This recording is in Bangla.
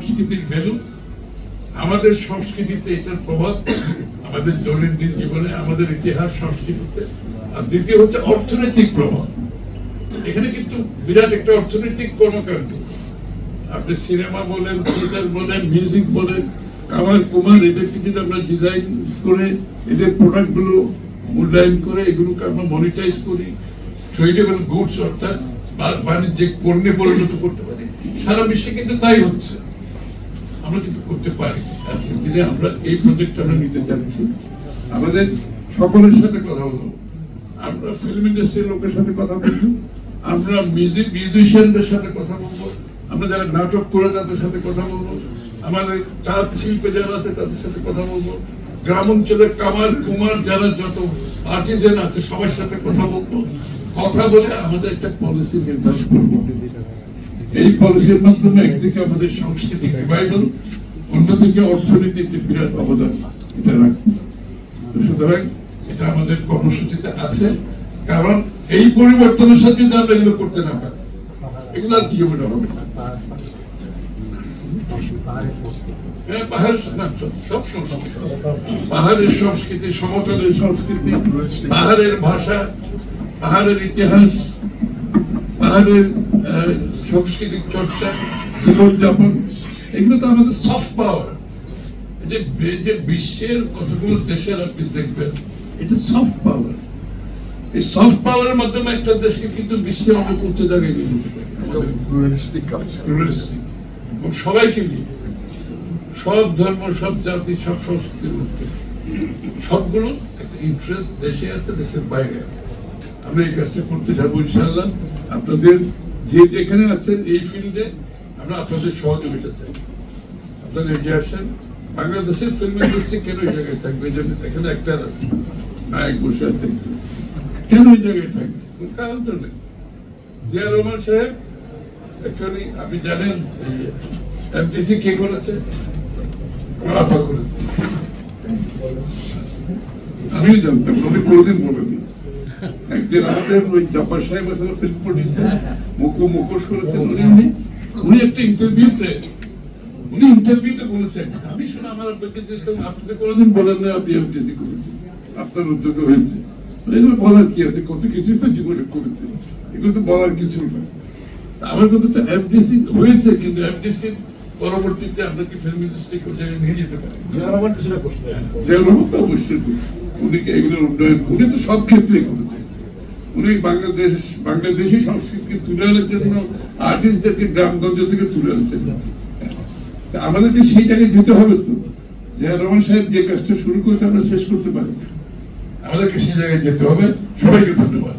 সংস্কৃতির ভ্যালু, আমাদের সংস্কৃতিতে এটার প্রভাব, আমাদের দৈনন্দিন জীবনে, আমাদের ইতিহাস সংস্কৃতিতে। আর দ্বিতীয় হচ্ছে অর্থনৈতিক প্রভাব। এখানে কিন্তু বিরাট একটা অর্থনৈতিক কর্মকাণ্ড। আপনি সিনেমা বলেন, থিয়েটার বলেন, মিউজিক বলেন, কামাল কুমার, এদেরকে যদি আমরা ডিজাইন করে এদের প্রোডাক্ট গুলো মূল্যায়ন করে এগুলোকে আমরা মনিটাইজ করি, ট্রেডেবল গুডস অর্থাৎ বাণিজ্যিক পণ্যে পরিণত করতে পারি, সারা বিশ্বে কিন্তু তাই হচ্ছে। আমরা কিন্তু করতে পারি। আজকের দিনে আমরা এই প্রজেক্ট আমরা নিতে যাচ্ছি। আমাদের সকলের সাথে কথা বলবো, আমরা ফিল্ম ইন্ডাস্ট্রির লোকের সাথে কথা বলবো, আমরা মিউজিশিয়ানদের সাথে কথা বলবো, আমরা যারা নাটক করে তাদের সাথে কথা বলবো, আমাদের তাঁত শিল্পে যারা আছে তাদের সাথে কথা বলবো, গ্রাম অঞ্চলে কামাল কুমার যারা যত আর্টিজান আছে সবার সাথে কথা বলবো। কথা বলে আমাদের একটা পলিসি নির্ধারণ করবো। এই পলিসির মাধ্যমে একদিকে আমাদের সাংস্কৃতিক রিভাইভাল, অন্যদিকে অর্থনীতির যে বিরাট অবদান এটা রাখবো। সুতরাং এটা আমাদের কর্মসূচিতে আছে। কারণ এই পরিবর্তনের সাথে যদি আমরা এগুলো করতে না পারি, এগুলো আর জীবনে হবে না। পাহাড়ের সংস্কৃতি, সমতলের সংস্কৃতি, পাহাড়ের ভাষা, পাহাড়ের ইতিহাস, পাহাড়ের সাংস্কৃতিক চর্চা, জীবনযাপন, এগুলো তো আমাদের সফট পাওয়ার। যে বিশ্বের কতগুলো দেশের আপনি দেখবেন, এটা সফট পাওয়ার। এই সফট পাওয়ারের মাধ্যমে একটা দেশকে কিন্তু বিশ্বের অনেক উচ্চ জায়গায় নিয়ে যেতে পারে, এবং সবাইকে নিয়ে, সব ধর্ম, সব জাতি, সব সংস্কৃতির মধ্যে সবগুলো একটা ইন্টারেস্ট দেশে আছে, দেশের বাইরে আছে। আমরা এই কাজটা করতে যাবো ইনশাআল্লাহ। আপনাদের যে যেখানে আছেন এই ফিল্ডে আমরা আপনাদের সহযোগিতা চাই। আপনারা এগিয়ে আসেন। বাংলাদেশের ফিল্ম ইন্ডাস্ট্রি কেন এই জায়গায় থাকবে? এখানে একটা আছে, নায়ক বসে আছে, কেন এই জায়গায় থাকবে? কারণ তো নেই। জিয়া রহমান সাহেব অ্যাকচুয়ালি আপনি জানেন এফডিসি কে করেছে? আপা করেছে। আমিও জানতাম, উনি কোনোদিন বলেনি। একদিন আমাদের ওই জব্বার সাহেব আসলে ফিল্ম প্রডিউসার মুখোশ করেছেন উনি একটা ইন্টারভিউতে বলেছেন, আমি শুনে আমার আপনাকে জিজ্ঞেস করলাম, আপনি তো কোনোদিন বলেন না আপনি এফডিসি করেছেন, আপনার উদ্যোগে হয়েছে। এগুলো বলার কি আছে? কত কিছুই তো জীবনে করেছে, এগুলো তো বলার কিছু না। আমার কথা তো এফডিসি হয়েছে, কিন্তু এফডিসি পরবর্তীতে আমরা কি ফিল্ম ইন্ডাস্ট্রি কোন জায়গায় নিয়ে যেতে পারি? অবশ্যই উনি এগুলোর উন্নয়ন, উনি তো সব ক্ষেত্রেই করেছেন। উনি বাংলাদেশি সংস্কৃতিকে তুলে আনার জন্য আর্টিস্টদেরকে গ্রামগঞ্জ থেকে তুলে আনছেন। আমাদেরকে সেই জায়গায় যেতে হবে তো। জিয়া রহমান সাহেব যে কাজটা শুরু করতে আমরা শেষ করতে পারি, আমাদেরকে সেই জায়গায় যেতে হবে। সবাইকে ধন্যবাদ।